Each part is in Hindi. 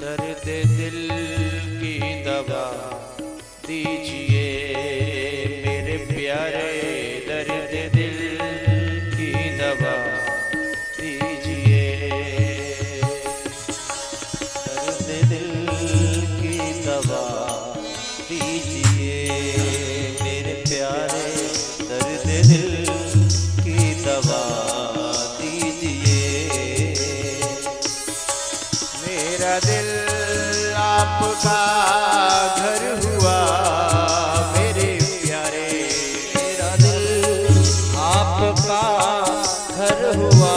दर्द दिल की दवा दीजिए मेरे प्यारे, दर्द दिल की दवा दीजिए, दर्द दिल की दवा दीजिए मेरे प्यारे, दर्द दिल की दवा दीजिए। मेरा दिल आपका घर हुआ मेरे प्यारे, मेरा दिल आपका घर हुआ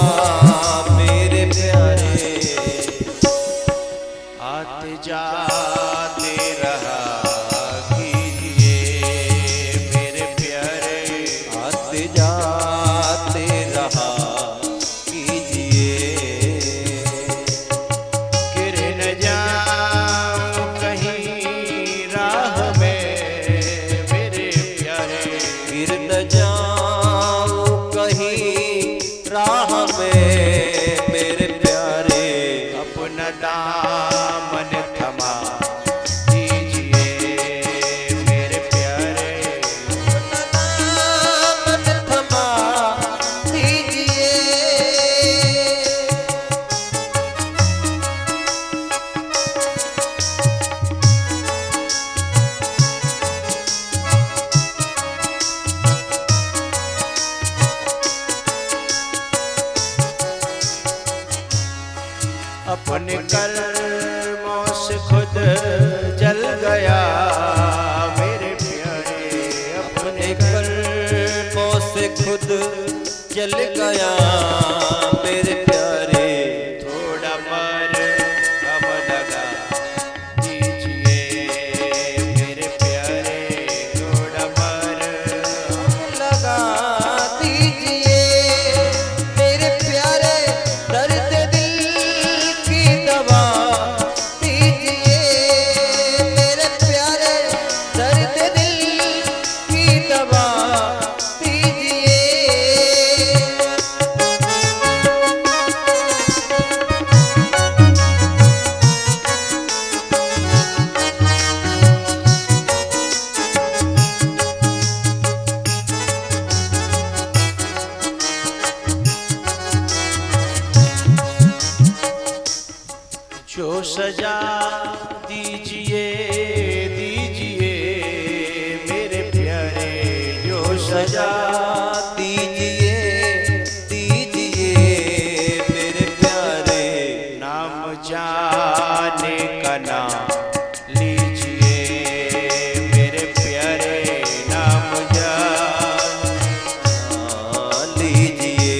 मेरे प्यारे, आते जाते रहा कीजिए मेरे प्यारे, आते जाते रहा कीजिए, गिर न जाऊं कहीं राह में मेरे प्यारे, गिर न जाऊं कहीं राह में मेरे प्यारे, अपना दामन थमा दीजिए मेरे प्यारे, अपना दामन थमा दीजिए। अपने कर्मों से खुद जल गया मेरे प्यारे, अपने कर्मों से खुद जल गया मेरे प्यारे, थोड़ा मरहम लगा दीजिए मेरे प्यारे, थोड़ा मरहम लगा दीजिए मेरे प्यारे, दर्द दिल की दवा दीजिए मेरे प्यारे, दर्द दिल की दवा दीजिए। जो सजा दीजिए दीजिए मेरे प्यारे, जो सजा दीजिए दीजिए मेरे प्यारे, नाम जाने का नाम लीजिए मेरे प्यारे, नाम जाने लीजिए।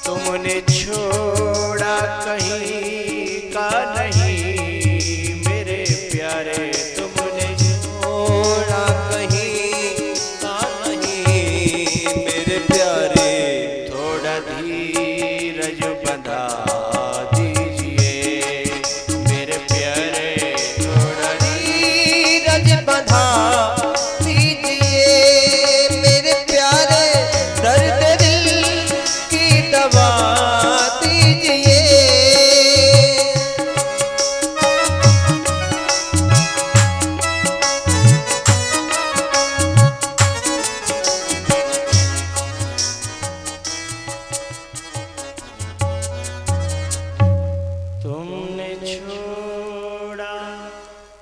तुमने छोड़ा कहीं का नहीं मेरे प्यारे, तुमने छोड़ा कहीं का नहीं मेरे प्यारे, थोड़ा धीरज बंधा दीजिए मेरे प्यारे, थोड़ा धीरज बंधा दीजिए मेरे प्यारे, दर्द दिल की दवा दीजिए। तुमने छोड़ा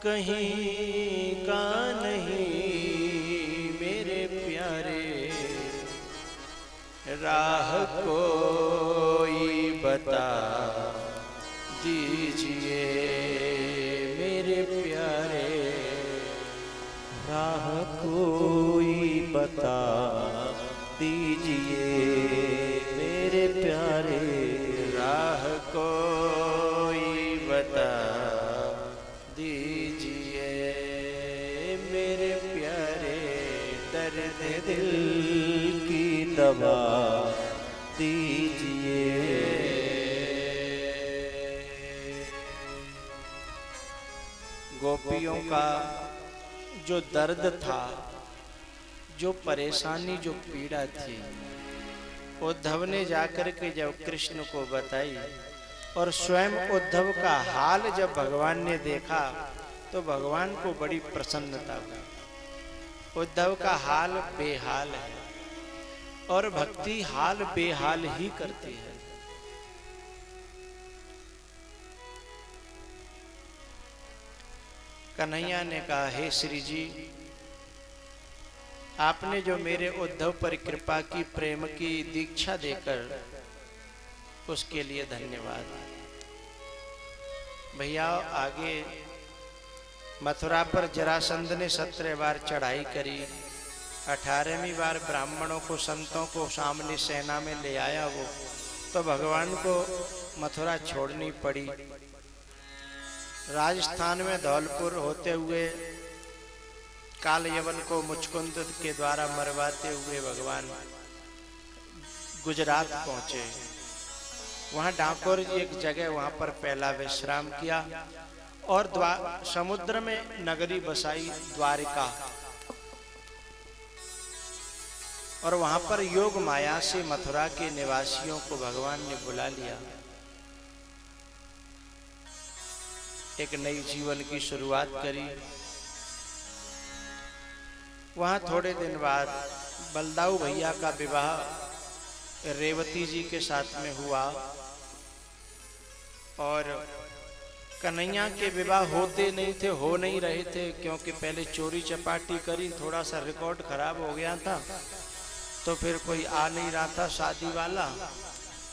कहीं का नहीं मेरे प्यारे, राह कोई बता दीजिए मेरे प्यारे, राह कोई बता दीजिए मेरे प्यारे, राह कोई बता दीजिए मेरे प्यारे, दर्द दिल की दवा दीजिए। गोपियों का जो दर्द था, जो परेशानी, जो पीड़ा थी, उद्धव ने जाकर के जब कृष्ण को बताई और स्वयं उद्धव का हाल जब भगवान ने देखा तो भगवान को बड़ी प्रसन्नता हुई। उद्धव का हाल बेहाल है और भक्ति हाल बेहाल ही करती है। कन्हैया ने कहा, हे श्री जी, आपने जो मेरे उद्धव पर कृपा की, प्रेम की दीक्षा देकर, उसके लिए धन्यवाद। भैया आगे मथुरा पर जरासंध ने 17 बार चढ़ाई करी, 18वीं बार ब्राह्मणों को, संतों को सामने सेना में ले आया वो, तो भगवान को मथुरा छोड़नी पड़ी। राजस्थान में धौलपुर होते हुए काल यवन को मुचकुंद के द्वारा मरवाते हुए भगवान गुजरात पहुंचे। वहां डाकोर एक जगह, वहां पर पहला विश्राम किया और समुद्र में नगरी बसाई द्वारिका, और वहां पर योग माया से मथुरा के निवासियों को भगवान ने बुला लिया। एक नई जीवन की शुरुआत करी। वहां थोड़े दिन बाद बलदाऊ भैया का विवाह रेवती जी के साथ में हुआ और कन्हैया के विवाह होते नहीं थे, हो नहीं रहे थे, क्योंकि पहले चोरी चपाटी करी, थोड़ा सा रिकॉर्ड खराब हो गया था, तो फिर कोई आ नहीं रहा था शादी वाला,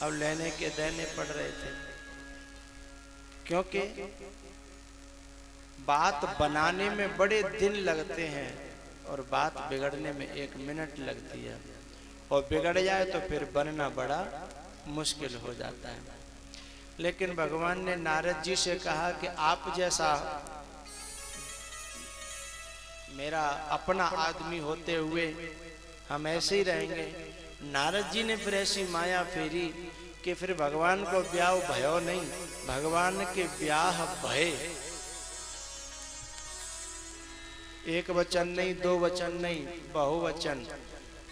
अब लेने के देने पड़ रहे थे। क्योंकि बात बनाने में बड़े दिन लगते हैं और बात बिगड़ने में 1 मिनट लगती है, और बिगड़ जाए तो फिर बनना बड़ा मुश्किल हो जाता है। लेकिन भगवान ने नारद जी से कहा कि आप जैसा मेरा अपना आदमी होते हुए हम ऐसे ही रहेंगे। नारद जी ने फिर ऐसी माया फेरी कि फिर भगवान को ब्याह भयो नहीं, भगवान के ब्याह भय। 1 वचन नहीं, 2 वचन नहीं, बहुवचन।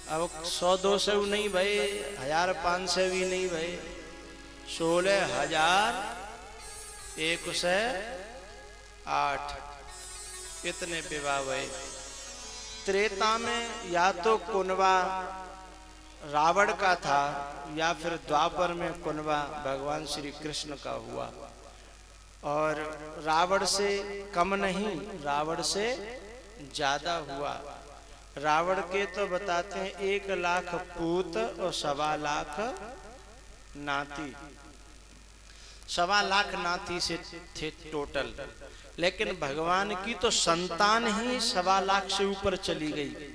अब 100-200 नहीं भय, 1500 भी नहीं भय, 16,108 इतने विवाह भय। त्रेता में या तो कुनवा रावण का था या फिर द्वापर में कुनवा भगवान श्री कृष्ण का हुआ, और रावण से कम नहीं, रावण से ज्यादा हुआ। रावण के तो बताते हैं 1 लाख पूत और 1.25 लाख नाती, 1.25 लाख नाती से थे टोटल। लेकिन भगवान की तो संतान ही 1.25 लाख से ऊपर चली गई।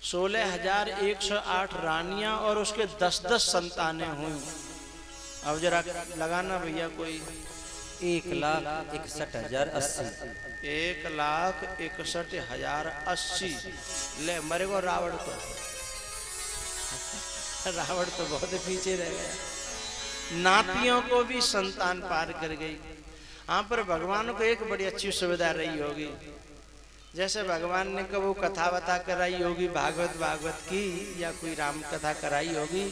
16,108 रानियां और उसके 10-10 संतानें हुई। अब जरा लगाना भैया कोई 1,61,080 1,61,080 ले मरे को रावण तो रावण तो बहुत पीछे रह गया। नातियों को भी संतान पार कर गई। हाँ, पर भगवान को एक बड़ी अच्छी सुविधा रही होगी, जैसे भगवान ने कबू कथा बता कराई होगी भागवत की या कोई राम कथा कराई होगी,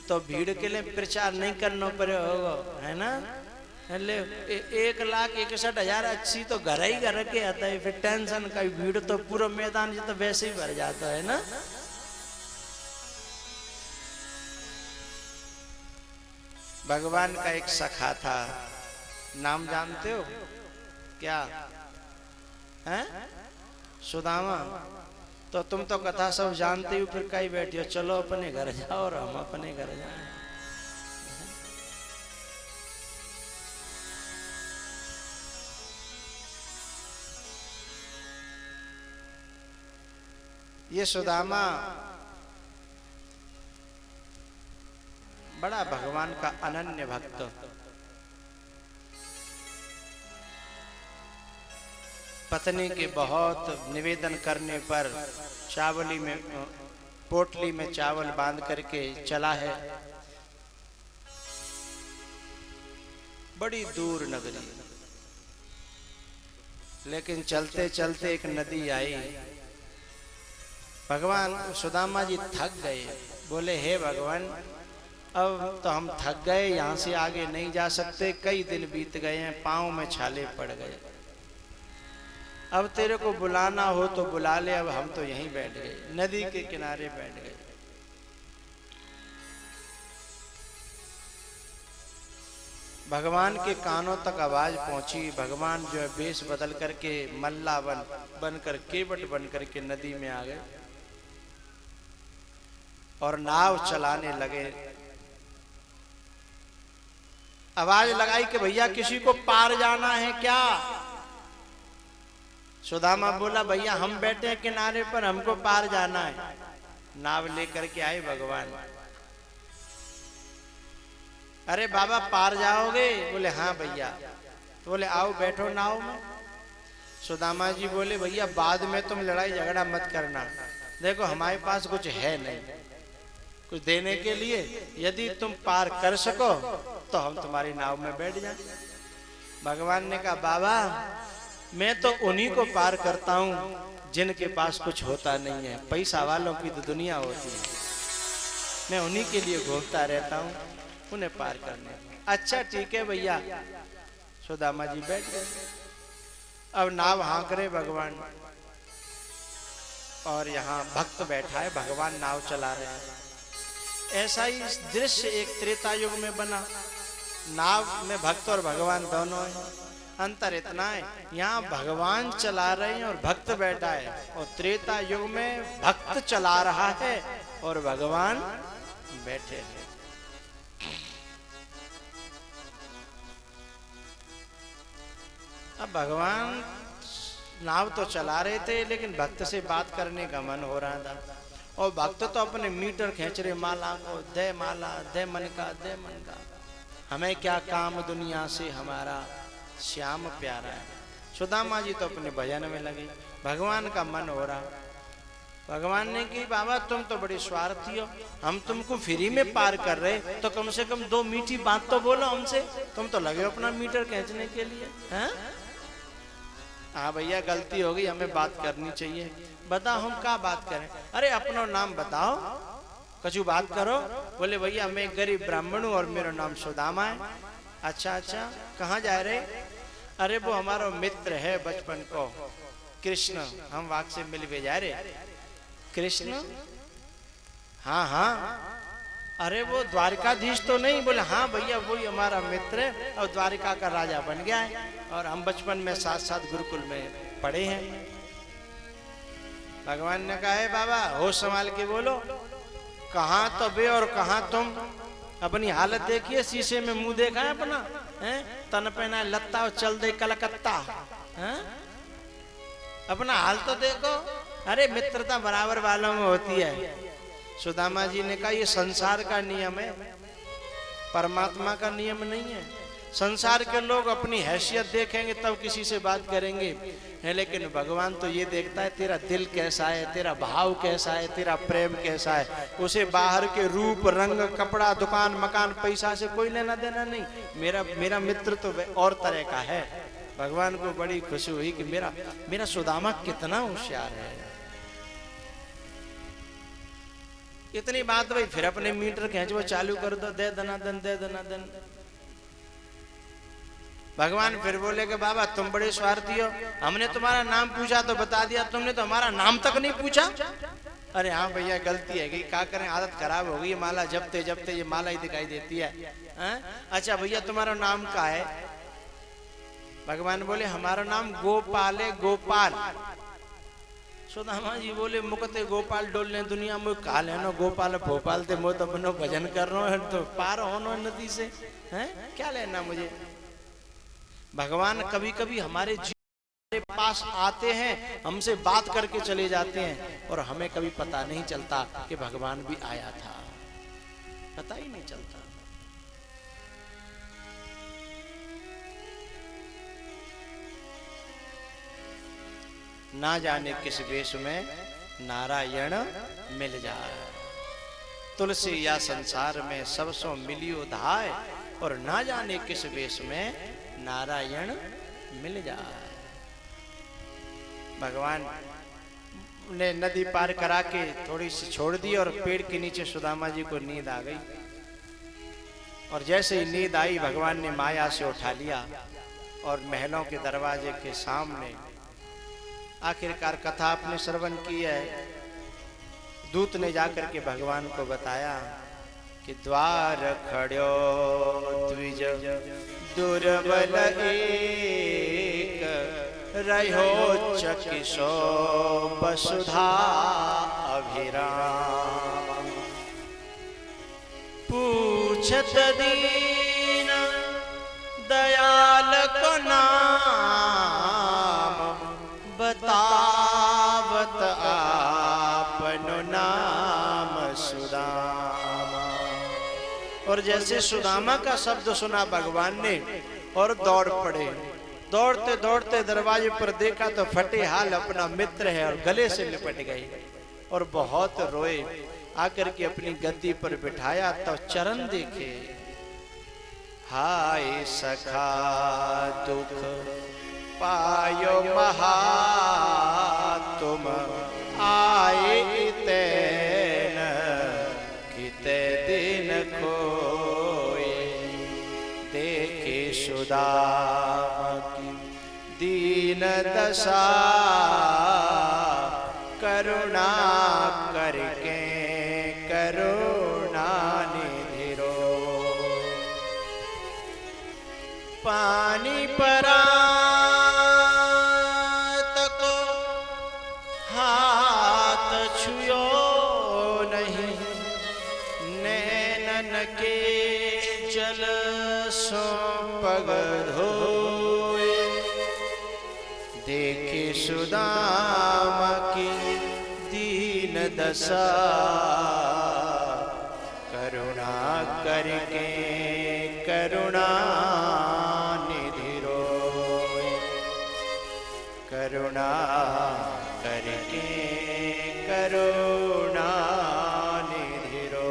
तो भीड़ के लिए प्रचार नहीं करना पड़े होगा, है ना। 1,61,080 तो घर ही घर के आता है, फिर टेंशन का भीड़ तो पूरा मैदान तो वैसे ही भर जाता है ना। भगवान का एक सखा था, नाम जानते हो क्या है? सुदामा। तो तुम तो कथा सब जानते हो, फिर कहीं बैठे हो, चलो अपने घर जाओ और हम अपने घर जाए। ये सुदामा बड़ा भगवान का अनन्य भक्त, पत्नी के बहुत निवेदन करने पर चावली में, पोटली में चावल बांध करके चला है बड़ी दूर नगरी। लेकिन चलते चलते एक नदी आई। भगवान सुदामा जी थक गए, बोले हे भगवान अब तो हम थक गए, यहाँ से आगे नहीं जा सकते, कई दिन बीत गए हैं, पाँव में छाले पड़ गए, अब तेरे को बुलाना हो तो बुला ले, अब हम तो यहीं बैठ गए, नदी के किनारे बैठ गए। भगवान के कानों तक आवाज पहुंची। भगवान जो है वेश बदल करके मल्ला बनकर केवट बन करके नदी में आ गए और नाव चलाने लगे। आवाज लगाई कि भैया किसी को पार जाना है क्या? सुदामा बोला भैया हम बैठे हैं किनारे पर, हमको पार जाना है। नाव लेकर के आए भगवान। अरे बाबा पार जाओगे? बोले हाँ भैया। तो बोले आओ बैठो नाव में। सुदामा जी बोले भैया बाद में तुम लड़ाई झगड़ा मत करना, देखो हमारे पास कुछ है नहीं कुछ देने के लिए, यदि तुम पार कर सको तो हम तुम्हारी नाव में बैठ जाए। भगवान ने कहा बाबा मैं तो उन्हीं को पार करता हूं जिनके पास कुछ होता नहीं है, पैसा वालों की तो दुनिया होती है, मैं उन्हीं के लिए घूमता रहता हूं, उन्हें पार करने। अच्छा ठीक है भैया। सुदामा जी बैठ गए। अब नाव हाँक रहे भगवान और यहाँ भक्त बैठा है, भगवान नाव चला रहे हैं। ऐसा ही दृश्य एक त्रेता युग में बना। नाव में भक्त और भगवान दोनों हैं। अंतर इतना है यहाँ भगवान चला रहे हैं और भक्त बैठा है, और त्रेता युग में भक्त चला रहा है और भगवान बैठे हैं। अब भगवान नाव तो चला रहे थे लेकिन भक्त से बात करने का मन हो रहा था, और भक्त तो अपने मीटर खींच रहे माला को, दे माला दे मन का दे मन का, हमें क्या काम दुनिया से हमारा श्याम प्यारा है। सुदामा जी तो अपने भजन में लगे, भगवान का मन हो रहा। भगवान ने कि बाबा तुम तो बड़े स्वार्थी हो, हम तुमको फ्री में पार कर रहे तो कम से कम दो मीठी बात तो बोलो हमसे, तुम तो लगे हो अपना मीटर खींचने के लिए। हैं? हाँ भैया गलती हो गई, हमें बात करनी चाहिए। बताओ हम क्या बात करें? अरे अपना नाम बताओ, कछु बात करो। बोले भैया मैं गरीब ब्राह्मण हूँ और मेरा नाम सुदामा है। अच्छा अच्छा कहाँ जा रहे? अरे वो हमारा मित्र है बचपन को कृष्ण, हम वाक से मिलवे जा रहे। कृष्ण? हाँ हाँ। अरे वो द्वारिकाधीश तो नहीं? बोले हाँ भैया वही हमारा मित्र है और द्वारिका का राजा बन गया है, और हम बचपन में साथ साथ गुरुकुल में पढ़े हैं। भगवान ने कहा है बाबा होश संभाल के बोलो, कहाँ तो बे और कहाँ तुम, अपनी हालत देखिए, शीशे में मुंह देखा है अपना? हैं? तन पहना लत्ता और चल दे कलकत्ता। हैं? अपना हाल तो देखो। अरे मित्रता बराबर वालों में होती है। सुदामा जी ने कहा ये संसार का नियम है, परमात्मा का नियम नहीं है। संसार के लोग अपनी हैसियत देखेंगे तब किसी से बात करेंगे, है लेकिन भगवान तो ये देखता है तेरा दिल कैसा है, तेरा भाव कैसा है, तेरा प्रेम कैसा है। उसे बाहर के रूप रंग कपड़ा दुकान मकान पैसा से कोई लेना देना नहीं। मेरा मित्र तो और तरह का है। भगवान को बड़ी खुशी हुई कि मेरा सुदामा कितना होशियार है। इतनी बात भाई, फिर अपने मीटर खींचो चालू कर दो, दे दनादन दे दनादन। भगवान फिर बोले कि बाबा तुम बड़े स्वार्थी हो, हमने तुम्हारा नाम पूछा तो बता दिया, तुमने तो हमारा नाम तक नहीं पूछा। अरे हाँ भैया गलती है, क्या करें आदत खराब हो गई, माला जपते जपते ये माला ही दिखाई देती है। अच्छा भैया तुम्हारा नाम क्या है? भगवान बोले हमारा नाम गोपाल है, गोपाल। सुदामा जी बोले मुकते गोपाल डोलने दुनिया में काल है नो गोपाल भोपाल थे, मो तो बनो भजन कर रहा हूँ तो पार होनो नदी से, हैं क्या लेना मुझे। भगवान कभी कभी हमारे पास आते हैं, हमसे बात करके चले जाते हैं, और हमें कभी पता नहीं चलता कि भगवान भी आया था, पता ही नहीं चलता। ना जाने किस वेश में नारायण मिल जाए, तुलसी या संसार में सब सो मिलियो धाय, और ना जाने किस वेश में नारायण मिल जाए। भगवान ने नदी पार करा के थोड़ी सी छोड़ दी और पेड़ के नीचे सुदामा जी को नींद आ गई। और जैसे ही नींद आई भगवान ने माया से उठा लिया और महलों के दरवाजे के सामने, आखिरकार कथा आपने श्रवण की है, दूत ने जाकर के भगवान को बताया कि द्वार खड़ो द्विज दुर्बल एक, रहो चकिसो वसुधा अभिराम। पूछत दीन दयाल को नाम, बतावत आपनो नाम सुदामा। और जैसे सुदामा का शब्द सुना भगवान ने और दौड़ पड़े। दौड़ते दौड़ते दरवाजे पर देखा तो फटे हाल अपना मित्र है और गले से लिपट गई और बहुत रोए। आकर के अपनी गद्दी पर बिठाया तो चरण देखे, हाय सखा दुख पायो महा, तुम आए इतैन किते दिन खोए। देखे सुदामा की दीन दशा, करुणा करके करुणा निधिरो। पानी परात को हाथ छुयो नहीं, नैनन के जल सो पग धोए। देखे सुदामा की दीन दशा, करुणा करके करुणा निधिरो। करुणा करके करुणा निधिरो।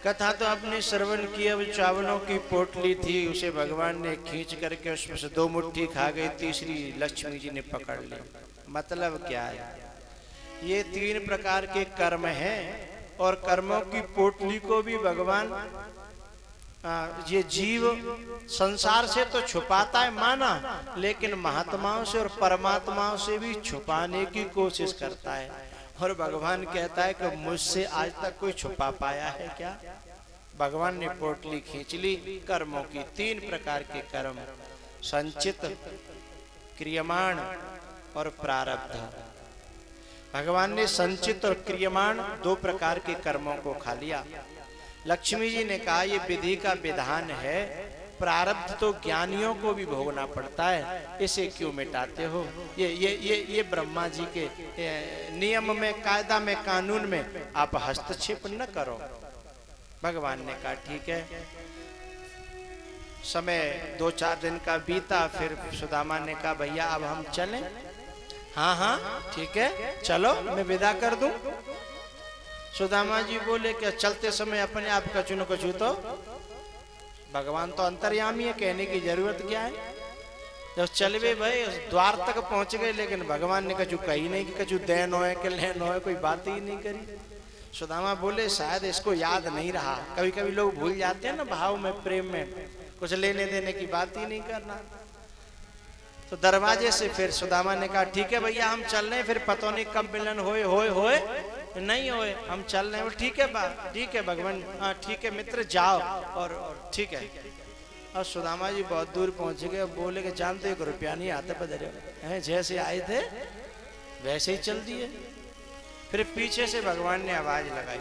कथा तो आपने श्रवण की। अब चावलों की पोटली थी, उसे भगवान ने खींच करके उसमें से 2 मुट्ठी खा गई, तीसरी लक्ष्मी जी ने पकड़ ली। मतलब क्या है? ये 3 प्रकार के कर्म हैं और कर्मों की पोटली को भी भगवान ये जीव संसार से तो छुपाता है माना, लेकिन महात्माओं से और परमात्माओं से भी छुपाने की कोशिश करता है। और भगवान कहता है कि मुझसे आज तक कोई छुपा पाया है क्या? भगवान ने पोटली खींच ली कर्मों की। 3 प्रकार के कर्म, संचित, क्रियमाण और प्रारब्ध। भगवान ने संचित और क्रियमाण 2 प्रकार के कर्मों को खा लिया। लक्ष्मी जी ने कहा ये विधि का विधान है, प्रारब्ध तो ज्ञानियों को भी भोगना पड़ता है, इसे क्यों मिटाते हो? ये ब्रह्मा जी के नियम में, कायदा में, कानून में आप हस्तक्षेप न करो। भगवान ने कहा ठीक है। समय 2-4 दिन का बीता, फिर सुदामा ने कहा भैया अब हम चलें? हाँ हाँ ठीक है चलो, मैं विदा कर दूं। सुदामा जी बोले कि चलते समय अपने आप कछु न कछु तो, भगवान तो अंतर्यामी है, कहने की जरूरत क्या है। जब चलवे भाई द्वार तक पहुंच गए, लेकिन भगवान ने कछु कही नहीं कि कछु देन होए कि लेन होए, कोई बात ही नहीं करी। सुदामा बोले शायद इसको याद नहीं रहा। कभी कभी लोग भूल जाते हैं ना भाव में, प्रेम में, कुछ लेने देने की बात ही नहीं करना। तो दरवाजे से फिर सुदामा ने कहा ठीक है भैया हम चल रहे हैं, फिर पता नहीं कब मिलन होए नहीं होए, हम चल रहे हैं। ठीक है ठीक है भगवान, हाँ ठीक है मित्र जाओ। और ठीक है। और सुदामा जी बहुत दूर पहुंच गए। बोले कि जानते 1 रुपया नहीं आते पधरे हैं, जैसे आए थे वैसे ही चल दिए। फिर पीछे से भगवान ने आवाज लगाई,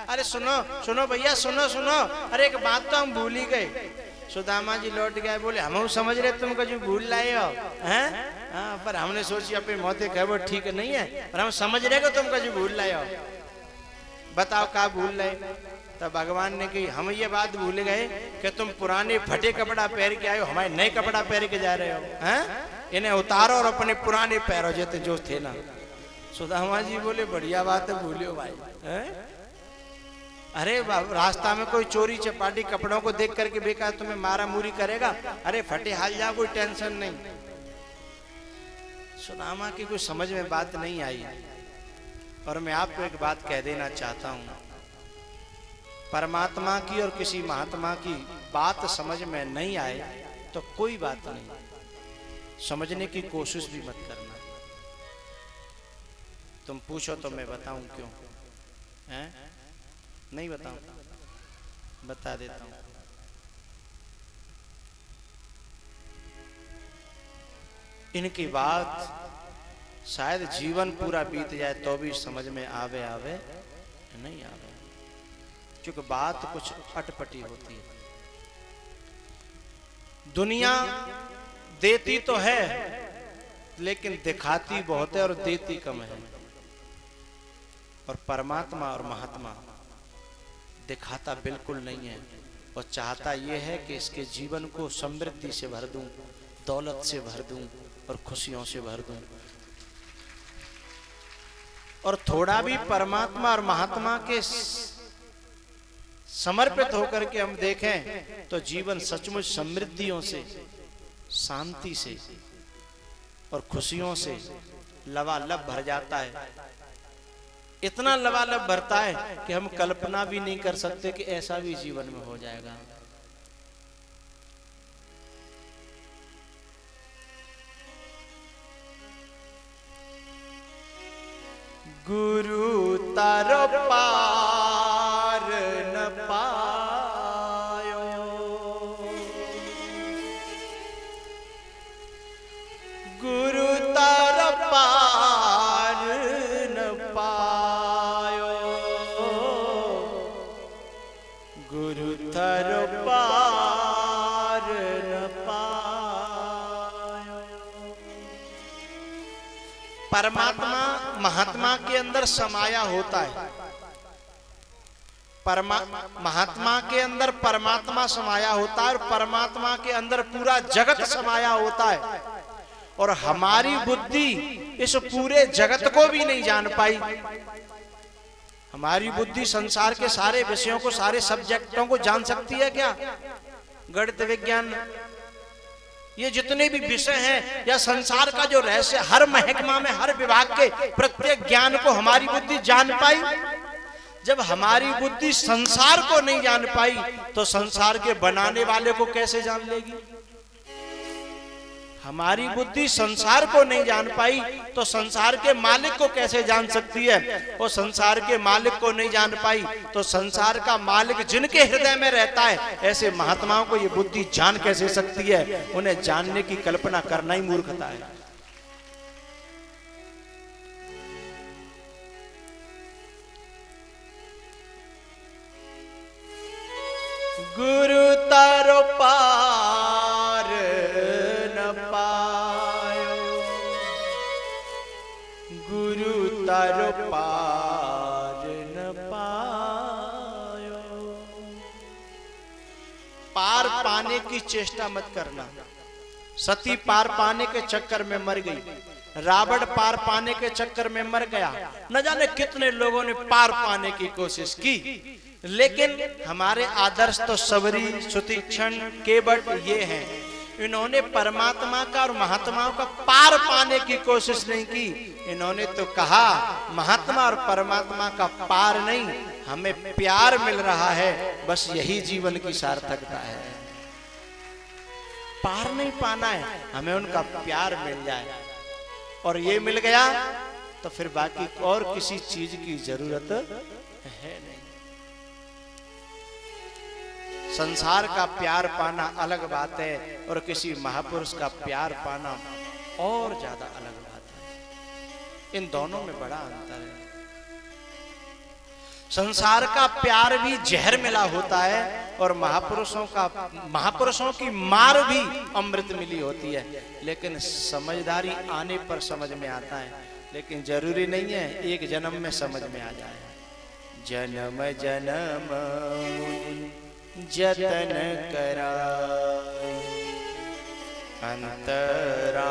अरे सुनो सुनो भैया, सुनो सुनो, अरे एक बात तो हम भूल ही गए। सुदामा जी लौट गए, बोले हम समझ रहे तुम कुछ भूल लाए हो हैं? हाँ, पर हमने सोची अपनी मौतें कहे वो ठीक नहीं है, पर हम समझ रहे हो तुम कुछ भूल लाए हो। बताओ क्या भूल लाए? तब भगवान ने कही हम ये बात भूल गए कि तुम पुराने फटे कपड़ा पहन के आए हो, हमारे नए कपड़ा पहन के जा रहे हो हैं? इन्हें उतारो और अपने पुराने पैरों जैसे जो थे ना। सुदामा जी बोले बढ़िया बात है, भूलियो भाई हैं? अरे रास्ता में कोई चोरी चपाटी कपड़ों को देख करके बेकार तुम्हें मारा मुरी करेगा, अरे फटे हाल जा, कोई टेंशन नहीं। सुदामा की कोई समझ में बात नहीं आई। और मैं आपको एक बात कह देना चाहता हूं, परमात्मा की और किसी महात्मा की बात समझ में नहीं आए तो कोई बात नहीं, समझने की कोशिश भी मत करना। तुम पूछो तो मैं बताऊं क्यों? हैं? नहीं बताऊं? बता देता हूं। इनकी बात शायद जीवन पूरा बीत जाए तो भी समझ में आवे नहीं आवे, क्योंकि बात कुछ अटपटी होती है। दुनिया देती तो है लेकिन दिखाती बहुत है और देती कम है। और परमात्मा और महात्मा दिखाता बिल्कुल नहीं है और चाहता यह है कि इसके जीवन को समृद्धि से भर दूं, दौलत से भर दूं और खुशियों से भर दूं। और थोड़ा भी परमात्मा और महात्मा के समर्पित होकर के हम देखें तो जीवन सचमुच समृद्धियों से, शांति से और खुशियों से लबालब भर जाता है। इतना लबालब भरता है कि हम कल्पना भी नहीं कर सकते कि ऐसा भी जीवन में हो जाएगा। गुरु तारो पार न पायो, गुरु तारो पार न पायो, गुरु तारो पार न पायो। परमात्मा महात्मा के अंदर समाया होता है। महात्मा के अंदर परमात्मा समाया होता है और परमात्मा के अंदर पूरा जगत समाया होता है। और हमारी बुद्धि इस पूरे जगत को भी नहीं जान पाई। हमारी बुद्धि संसार के सारे विषयों को, सारे सब्जेक्टों को जान सकती है क्या? गणित, विज्ञान, ये जितने भी विषय हैं या संसार का जो रहस्य, हर महकमा में, हर विभाग के प्रत्येक ज्ञान को हमारी बुद्धि जान पाई? जब हमारी बुद्धि संसार को नहीं जान पाई तो संसार के बनाने वाले को कैसे जान लेगी? हमारी बुद्धि संसार को नहीं जान पाई तो संसार के मालिक को कैसे जान सकती है? और संसार के मालिक को नहीं जान पाई तो संसार का मालिक जिनके हृदय में रहता है, ऐसे महात्माओं को ये बुद्धि जान कैसे सकती है? उन्हें जानने की कल्पना करना ही मूर्खता है। गुरु तारो पार न पायो, गुरु तारो पार न पायो। पार पाने की चेष्टा मत करना। सती पार पाने के चक्कर में मर गई, रावण पार पाने के चक्कर में मर गया, न जाने कितने लोगों ने पार पाने की कोशिश की, लेकिन हमारे आदर्श तो सबरी, सुतीक्षण, केवट ये हैं। इन्होंने परमात्मा का और महात्माओं का पार पाने की कोशिश नहीं की। इन्होंने तो कहा महात्मा और परमात्मा का पार नहीं, हमें प्यार मिल रहा है, बस यही जीवन की सार्थकता है। पार नहीं पाना है, हमें उनका प्यार मिल जाए, और ये मिल गया तो फिर बाकी और किसी चीज की जरूरत है नहीं। संसार का प्यार पाना अलग बात है और किसी महापुरुष का प्यार पाना और ज्यादा अलग बात है। इन दोनों में बड़ा अंतर है। संसार का प्यार भी जहर मिला होता है और महापुरुषों की मार भी अमृत मिली होती है। लेकिन समझदारी आने पर समझ में आता है, लेकिन जरूरी नहीं है एक जन्म में समझ में आ जाए। जन्म जन्म जतन कराए, अंतराम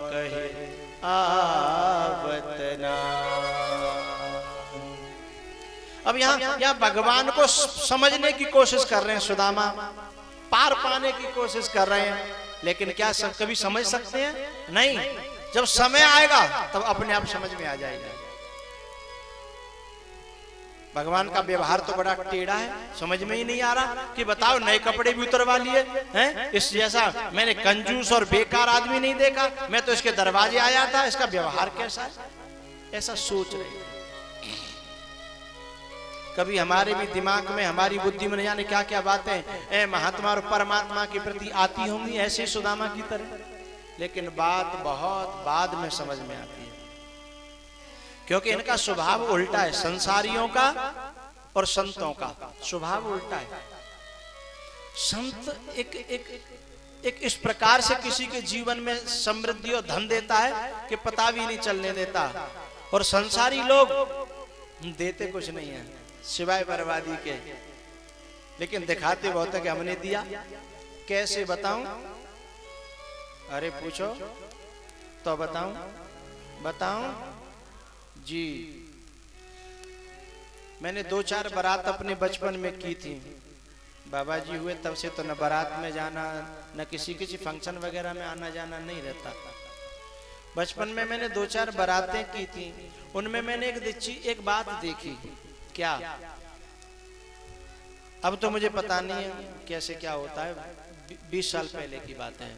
कहे आवत ना। अब यहाँ भगवान को समझने की कोशिश कर रहे हैं सुदामा, पार पाने की कोशिश कर रहे हैं, लेकिन क्या सब कभी समझ सकते हैं? नहीं। जब समय आएगा तब अपने आप समझ में आ जाएगा। भगवान का व्यवहार तो बड़ा टेढ़ा है, समझ में ही नहीं आ रहा कि बताओ नए कपड़े भी उतरवा लिए हैं, इस जैसा मैंने कंजूस और बेकार आदमी नहीं देखा, मैं तो इसके दरवाजे आया था, इसका व्यवहार कैसा है, ऐसा सोच रहे। कभी हमारे भी दिमाग में, हमारी बुद्धि में न जाने क्या क्या बातें महात्मा और परमात्मा के प्रति आती होंगी, ऐसे सुदामा की तरह, लेकिन बात बहुत बाद में समझ में आती है, क्योंकि इनका स्वभाव उल्टा है। संसारियों का और संतों का स्वभाव उल्टा है। संत एक इस प्रकार से किसी के जीवन में समृद्धि और धन देता है कि पता भी नहीं चलने देता, और संसारी लोग देते कुछ नहीं है सिवाय बर्बादी के, लेकिन दिखाते बहुत है कि हमने दिया। कैसे बताऊं? अरे पूछो तो बताऊं जी। मैंने 2-4 बारात अपने बचपन में की थी, बाबा जी हुए तब से तो न बारात में जाना, न किसी फंक्शन वगैरह में आना जाना नहीं रहता। बचपन में मैंने 2-4 बारातें की थी, उनमें मैंने एक बात देखी। क्या? अब तो मुझे पता नहीं है कैसे क्या होता है, 20 साल पहले की बात है।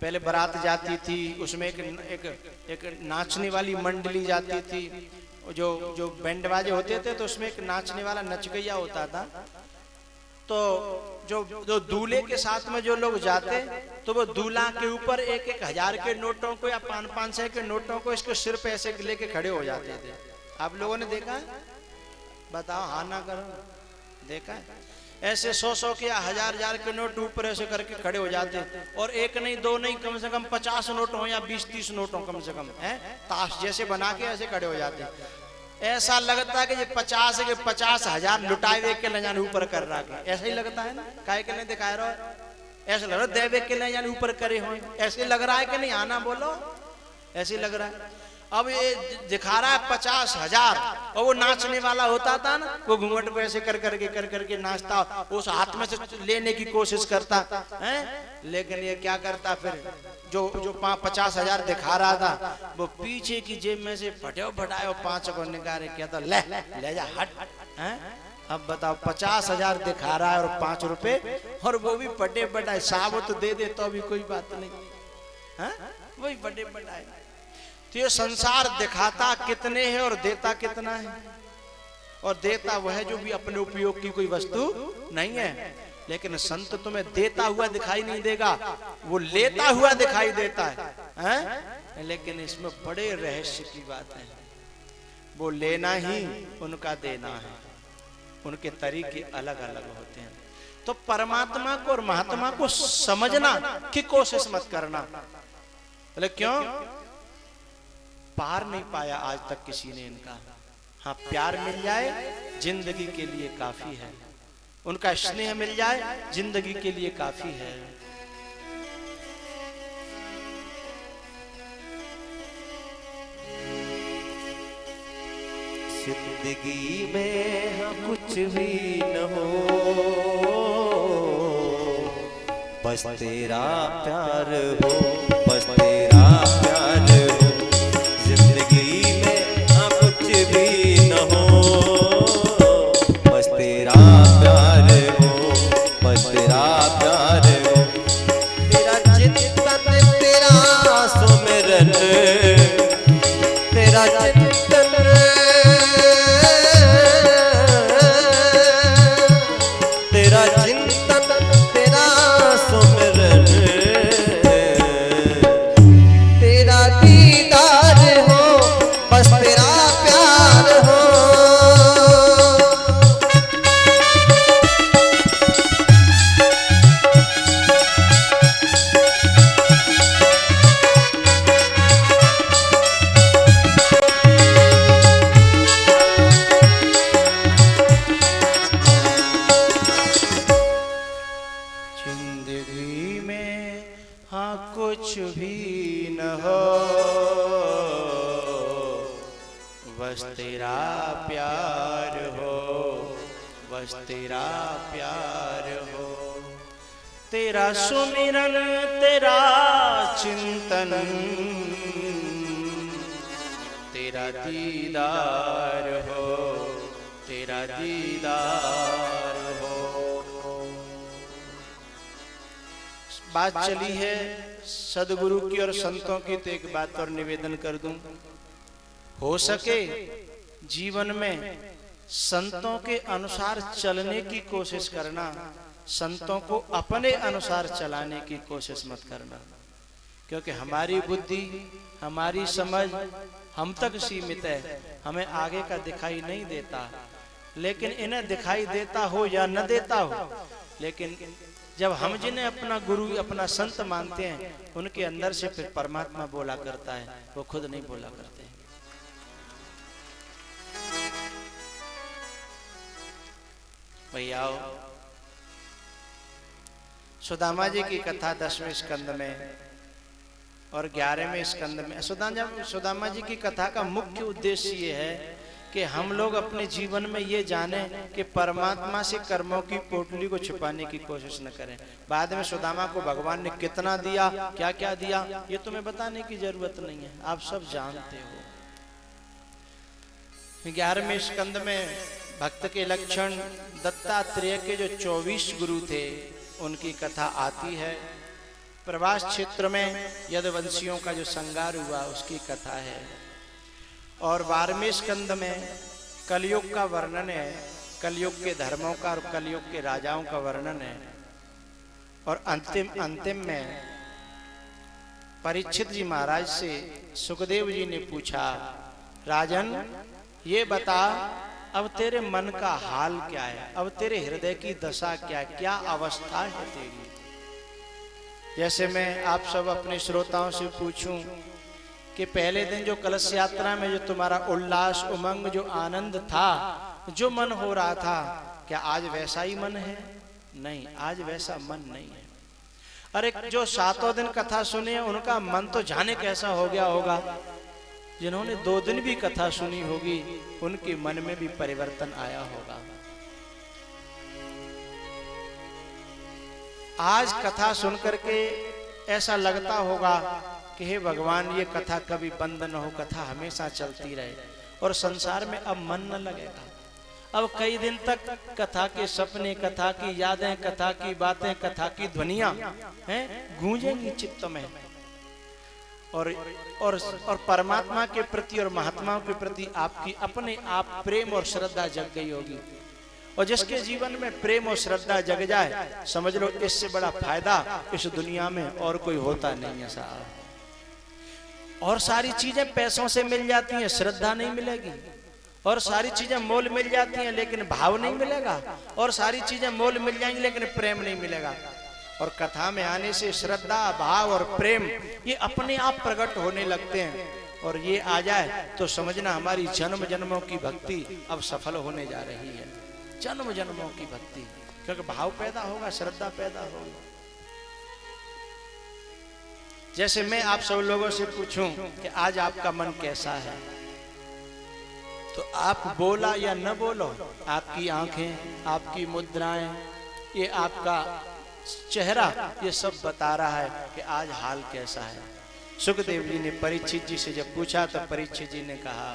पहले बारात जाती थी, उसमें एक नाचने वाली मंडली जाती थी, जो बैंड बाजे होते थे तो उसमें एक नाचने वाला नचगैया होता था। तो जो दूल्हे के साथ में जो लोग जाते तो वो दूल्हा के ऊपर 1-1 हजार के नोटों को या 500 के नोटों को इसके सिर पे ऐसे लेके खड़े हो जाते थे। आप लोगों ने देखा है? बताओ, हाँ ना करो। देखा है? ऐसे 100-100 के या 1000-1000 के नोट ऊपर ऐसे करके खड़े हो जाते, और 1 नहीं 2 नहीं, कम से कम 50 नोट हो या 20-30 नोट हो कम से कम, है ताश जैसे बना के ऐसे खड़े हो जाते। ऐसा लगता है कि ये 50 के 50,000 लुटाए के ले जाने ऊपर कर रहा है। ऐसा ही लगता है ना? काहे के नहीं दिखाए रहो, ऐसा लग रहा है देवे के ले जाने ऊपर करे हो, ऐसे लग रहा है कि नहीं? आना बोलो, ऐसे लग रहा है। अब ये दिखा रहा है 50,000, और वो नाचने वाला होता था ना, वो घूंघट को ऐसे कर करके नाचता, उस हाथ में से लेने की कोशिश करता है, लेकिन ये क्या करता फिर, जो 50,000 दिखा रहा था वो पीछे की जेब में से फटायो 5 को निकाले, क्या था, ले जा हट है। अब बताओ 50,000 दिखा रहा है और 5 रुपए, और वो भी फटे फटाए, साबुत दे दे तो भी कोई बात नहीं है, वही फटे फटाए। तो ये संसार दिखाता कितने है और देता कितना है, और देता वह है जो भी अपने उपयोग की कोई वस्तु नहीं है। लेकिन संत तुम्हें देता हुआ दिखाई नहीं देगा, वो लेता हुआ दिखाई देता है? लेकिन इसमें बड़े रहस्य की बात है, वो लेना ही उनका देना है, उनके तरीके अलग अलग होते हैं। तो परमात्मा को और महात्मा को समझना की कोशिश मत करना। बोले क्यों? पार नहीं पाया आज तक किसी ने इनका। हाँ, प्यार मिल जाए जिंदगी के लिए काफी है, उनका स्नेह मिल जाए जिंदगी के लिए काफी है। जिंदगी में हाँ कुछ भी न हो, बस तेरा प्यार हो, बस तेरा प्यार हो। जिंदगी में हाँ कुछ भी न हो, बस तेरा प्यार हो, बस तेरा प्यार हो। तेरा चिंतन तेरा सुमिरन, तेरा चिंतन तेरा चिंतन तेरा सुमिरन, तेरा दीदार हो, बस तेरा प्यार हो। जिंदगी में हाँ कुछ भी न हो, बस तेरा प्यार बस तेरा प्यार हो, तेरा सुमिरन तेरा चिंतन, तेरा दीदार हो, तेरा दीदार हो। बात चली है सदगुरु की और संतों की, तो एक बात और निवेदन कर दूं, हो सके जीवन में संतों के अनुसार चलने की कोशिश करना, संतों को अपने अनुसार चलाने की कोशिश मत करना, क्योंकि हमारी बुद्धि हमारी समझ हम तक सीमित है, हमें आगे का दिखाई नहीं देता। लेकिन इन्हें दिखाई देता हो या न देता हो, लेकिन जब हम जिन्हें अपना गुरु अपना संत मानते हैं, उनके अंदर से फिर परमात्मा बोला करता है, वो खुद नहीं बोला करते हैं। भैया सुदामा जी की कथा 10वें स्कंद में और 11वें स्कंद में, सुदामा जी की कथा का मुख्य उद्देश्य ये है कि हम लोग अपने जीवन में ये जाने कि परमात्मा से कर्मों की पोटली को छुपाने की कोशिश न करें। बाद में सुदामा को भगवान ने कितना दिया, क्या क्या दिया, ये तुम्हें बताने की जरूरत नहीं है, आप सब जानते हो। 11वें स्कंद में भक्त के लक्षण, दत्तात्रेय के जो 24 गुरु थे उनकी कथा आती है। प्रवास क्षेत्र में यदुवंशियों का जो संगार हुआ उसकी कथा है। और 12वें स्कंद में कलयुग का वर्णन है, कलयुग के धर्मों का और कलयुग के राजाओं का वर्णन है। और अंतिम में परीक्षित जी महाराज से सुखदेव जी ने पूछा, राजन ये बता अब तेरे मन का हाल क्या है, अब तेरे हृदय की दशा क्या है, क्या अवस्था है तेरी। जैसे मैं आप सब अपने श्रोताओं से पूछूं कि पहले दिन जो कलश यात्रा में जो तुम्हारा उल्लास उमंग जो आनंद था, जो मन हो रहा था, क्या आज वैसा ही मन है? नहीं, आज वैसा मन नहीं है। अरे जो 7 दिन कथा सुनी है उनका मन तो जाने कैसा हो गया होगा। जिन्होंने 2 दिन भी कथा सुनी होगी उनके मन में भी परिवर्तन आया होगा। आज कथा सुनकर के ऐसा लगता होगा कि हे भगवान ये कथा कभी बंद न हो, कथा हमेशा चलती रहे और संसार में अब मन न लगेगा। अब कई दिन तक कथा के सपने, कथा की यादें, कथा की बातें, कथा की ध्वनियां हैं गूंजेंगी चित्त में। और परमात्मा के प्रति और महात्माओं के प्रति आपकी अपने आप प्रेम और श्रद्धा जग गई होगी। और जिसके जीवन में प्रेम और श्रद्धा जग जाए, समझ लो इससे बड़ा फायदा इस दुनिया में और कोई होता नहीं है साहब। और सारी चीजें पैसों से मिल जाती हैं, श्रद्धा नहीं मिलेगी। और सारी चीजें मोल मिल जाती हैं लेकिन भाव नहीं मिलेगा। और सारी चीजें मोल मिल जाएंगी लेकिन प्रेम नहीं मिलेगा। और कथा में आने से श्रद्धा, भाव और प्रेम ये अपने आप प्रकट होने लगते हैं। और ये आ जाए तो समझना हमारी जन्म जन्मों की भक्ति अब सफल होने जा रही है। जन्म जन्मों की भक्ति, क्योंकि भाव पैदा होगा, श्रद्धा पैदा होगी। जैसे मैं आप सब लोगों से पूछूं कि आज आपका मन कैसा है, तो आप बोला या न बोलो, आपकी आंखें, आपकी मुद्राएं, ये आपका चेहरा, ये सब बता रहा है कि आज हाल कैसा है। सुखदेव जी ने परीक्षित जी से जब पूछा तो परीक्षित जी ने कहा,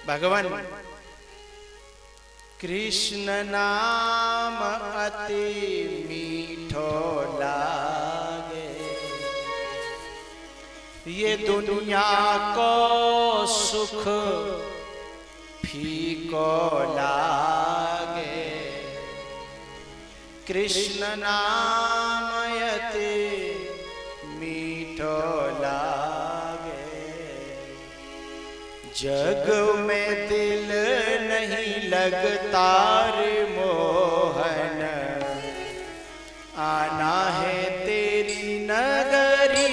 भगवान कृष्ण नाम अति मीठो लागे, ये दुनिया को सुख फीको लागे। कृष्ण नाम अति मीठो लागे, जग में दिल नहीं लगता रे मोहन, आना है तेरी नगरी।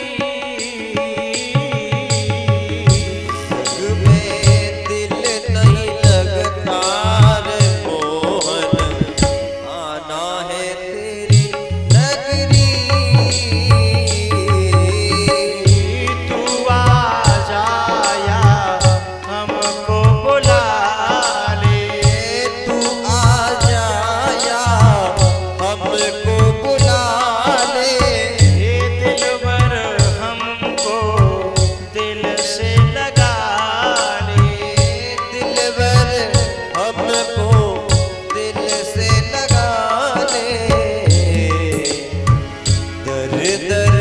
आ लगा ले, दर दर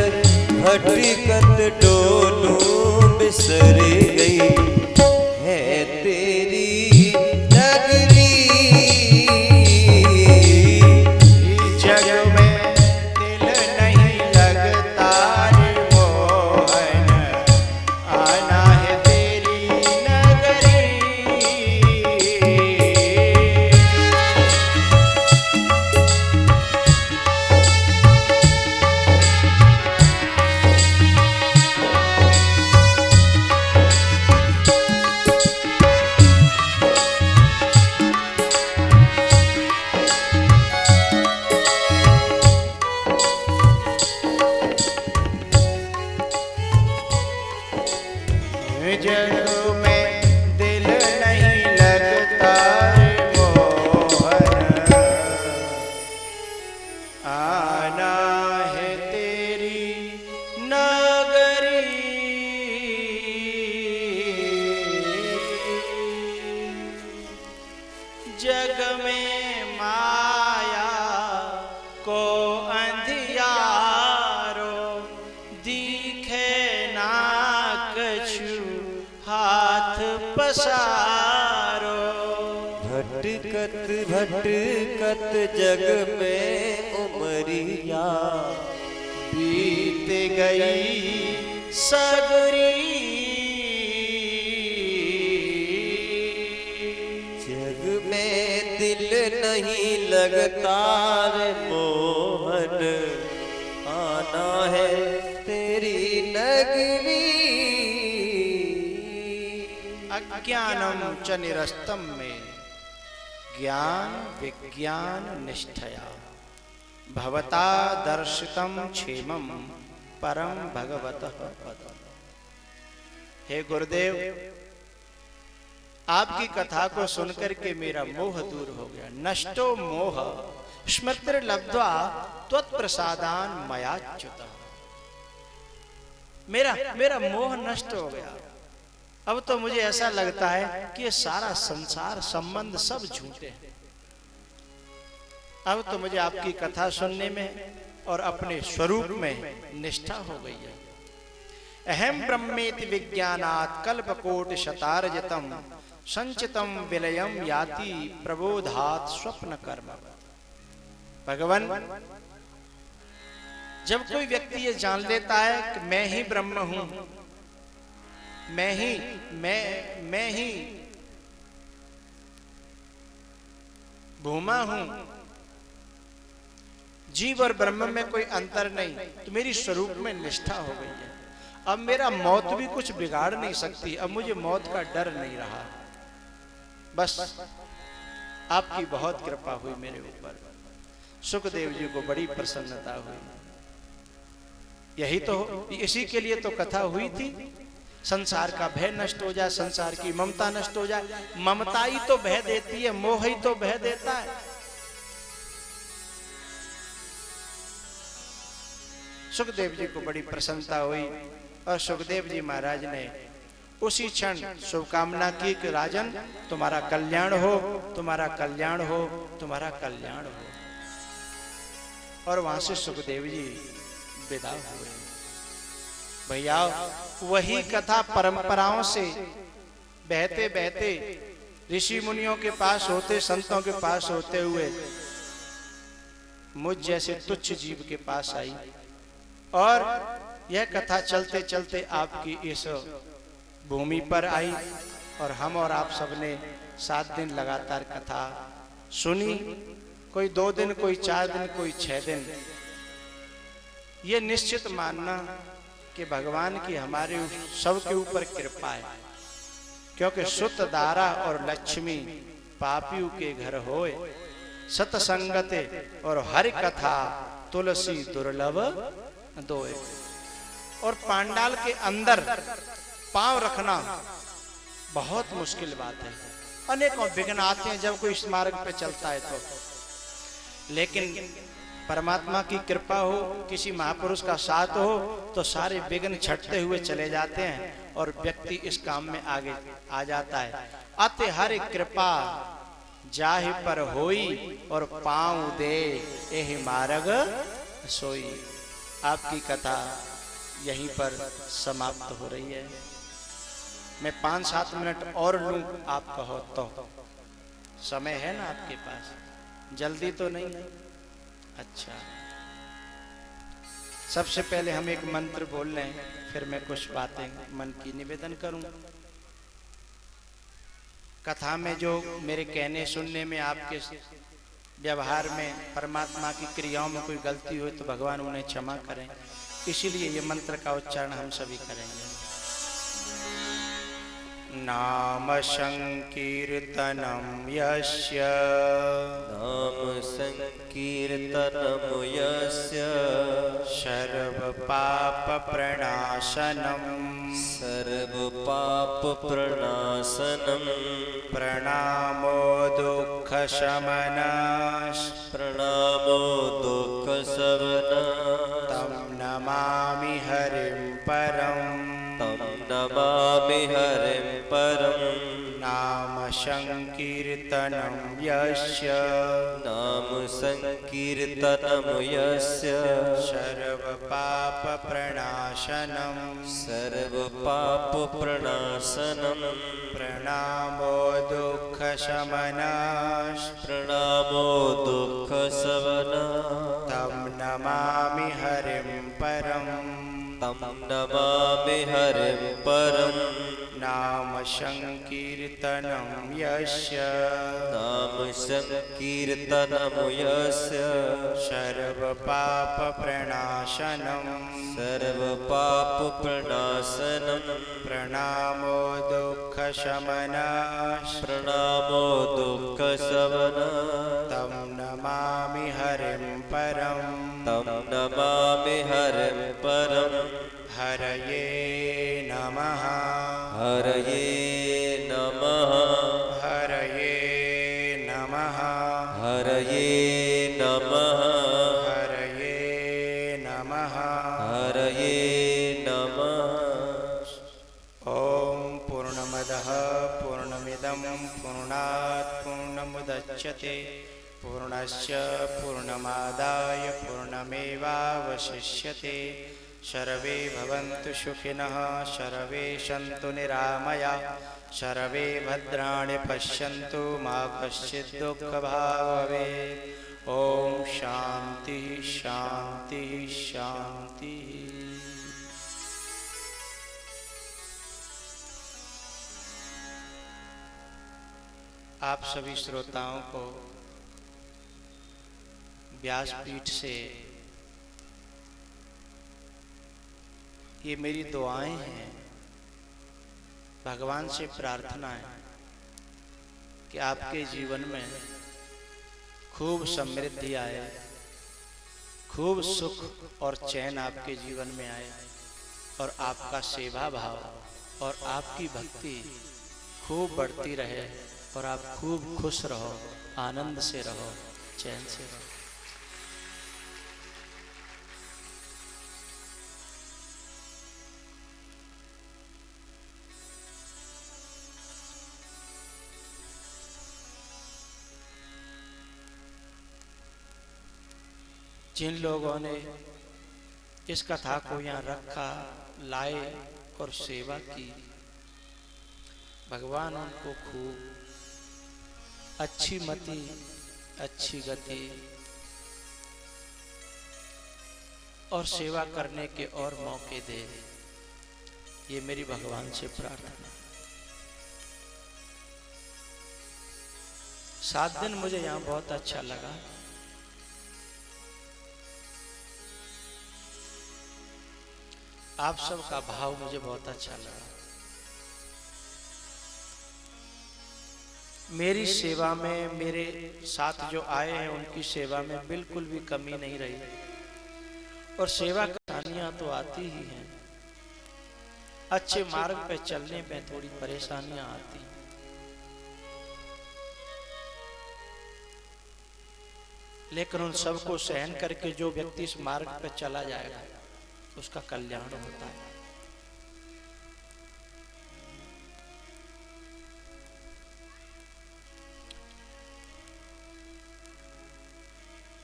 भटकत डोलूं बिसर गई है तेरी नगरी। जग में दिल नहीं लगता रे मोहन, आना है तेरी नगरी। जग में दिल नहीं लगता रे मोहन, आना है तेरी नगरी। जग में माया को अंधियारो, दिखे ना कछु हाथ पसारो। भटकत भटकत जग में उमरिया, बीत गई सगरी। जग में दिल नहीं लगता रे मोहन, आना है तेरी नगरी। अज्ञानम च निरस्तम में ज्ञान विज्ञान निष्ठया, भवता दर्शितम क्षेमम परम भगवतः पदम। हे गुरुदेव, आपकी कथा को सुनकर के मेरा मोह दूर हो गया। नष्टो मोह स्मृतिर्लब्ध्वा त्वत्प्रसादान मयाच्युत। मेरा मोह नष्ट हो गया। अब तो मुझे ऐसा लगता है कि ये सारा संसार संबंध सब झूठे हैं। अब तो मुझे आपकी कथा सुनने में और अपने स्वरूप में निष्ठा हो गई है। अहम ब्रह्मेति विज्ञानात् कल्पकोटि शतार्जितम संचितम विलयम याति प्रबोधात् स्वप्न कर्म। भगवान, जब कोई व्यक्ति ये जान लेता है कि मैं ही ब्रह्म हूं, मैं ही भूमा हूं, जीव और ब्रह्म में कोई अंतर नहीं, तो मेरी स्वरूप में निष्ठा हो गई है। अब मेरा मौत भी कुछ बिगाड़ नहीं सकती। अब मुझे मौत का डर नहीं रहा। बस आपकी बहुत कृपा हुई मेरे ऊपर। सुखदेव जी को बड़ी प्रसन्नता हुई। यही तो, इसी के लिए तो कथा हुई थी। संसार का भय नष्ट हो जाए, संसार की ममता नष्ट हो जाए। ममता ही तो भय देती है, मोह ही तो भय देता है। सुखदेव जी को बड़ी प्रसन्नता हुई और सुखदेव जी महाराज ने उसी क्षण शुभकामना की कि राजन, तुम्हारा कल्याण हो, तुम्हारा कल्याण हो, तुम्हारा कल्याण हो। और वहां से सुखदेव जी विदा हुए। भैया, वही कथा परंपराओं से बहते बहते ऋषि मुनियों के पास होते, संतों के पास होते हुए मुझ जैसे तुच्छ जीव के पास आई। और यह कथा चलते चलते आपकी इस भूमि पर आई और हम और आप सबने 7 दिन लगातार कथा सुनी। कोई 2 दिन, कोई 4 दिन, कोई 6 दिन। ये निश्चित मानना कि भगवान की हमारे सबके ऊपर कृपा है, क्योंकि सुत दारा और लक्ष्मी पापियों के घर होए, सतसंगते और हरि कथा तुलसी दुर्लभ दोए। और पांडाल के अंदर पांव रखना बहुत मुश्किल बात है। अनेकों विघ्न आते हैं जब कोई इस मार्ग पे चलता है तो, लेकिन परमात्मा की कृपा हो, किसी महापुरुष का साथ हो तो सारे विघ्न छटते हुए चले जाते हैं और व्यक्ति इस काम में आगे आ जाता है। अति हरि कृपा जाहि पर होई और पाँव दे एहि मार्ग सोई। आपकी कथा यहीं पर समाप्त हो रही है। मैं 5-7 मिनट और लूं, आप कहो तो। समय है ना आपके पास? जल्दी तो नहीं? अच्छा, सबसे पहले हम एक मंत्र बोल लें, फिर मैं कुछ बातें मन की निवेदन करूं। कथा में जो मेरे कहने सुनने में, आपके व्यवहार में, परमात्मा की क्रियाओं में कोई गलती हो तो भगवान उन्हें क्षमा करें। इसीलिए ये मंत्र का उच्चारण हम सभी करेंगे। नाम संकीर्तनम यस्य, नाम संकीर्तनम यस्य, सर्व पाप प्रणाशनम, सर्व पाप प्रणाशनम, प्रणामो दुख शमनः, प्रणामो दुख शमनः, तम नमामि हरिं परम, तम नमामि हरिं परम। नाम संकीर्तनम यस्य, नाम संकीर्तनम यस्य, सर्व पाप प्रणाशनम, सर्व पाप प्रणाशनम, प्रणामो दुख शमनः, प्रणामो दुख शमनः, तम नमामि हरिं परम, तम नमामि हरिं परम। नाम संकीर्तनम यस्य, नाम संकीर्तनम यस्य, सर्व पाप प्रणाशनम, सर्व पाप प्रणाशनम, प्रणामो दुख शमनः, प्रणामो दुख शमनः, तम नमामि हरिं परम, तम नमामि हरिं परम। हरये नमः, हरये नमः, हरये नमः, हरये नमः, हरये नमः, हरये नमः। ओम पूर्णमदः पूर्णमिदं पूर्णात् पूर्णमुदच्यते, पूर्णस्य पूर्णमादाय पूर्णमेवावशिष्यते। सर्वे भवन्तु सुखिनः, सर्वे सन्तु निरामया, सर्वे भद्राणि पश्यन्तु, मा कश्चित् दुःखभाग् भवेत्। ओम शांति शांति शांति। आप सभी श्रोताओं को व्यासपीठ से ये मेरी दुआएं हैं, भगवान से प्रार्थना है कि आपके जीवन में खूब समृद्धि आए, खूब सुख और चैन आपके जीवन में आए, और आपका सेवा भाव और आपकी भक्ति खूब बढ़ती रहे, और आप खूब खुश रहो, आनंद से रहो, चैन से रहो। जिन लोगों ने इस कथा को यहाँ रखा, लाए और सेवा की, भगवान उनको खूब अच्छी मति, अच्छी गति और सेवा करने के और मौके दे। ये मेरी भगवान से प्रार्थना। 7 दिन मुझे यहाँ बहुत अच्छा लगा। आप सबका भाव मुझे बहुत अच्छा लगा। मेरी सेवा में, मेरे साथ जो आए हैं उनकी सेवा में बिल्कुल भी कमी नहीं रही, और सेवा कहानियां तो आती ही हैं। अच्छे मार्ग पे चलने में थोड़ी परेशानियां आती, लेकिन उन सबको सहन करके जो व्यक्ति इस मार्ग पे चला जाएगा उसका कल्याण होता है।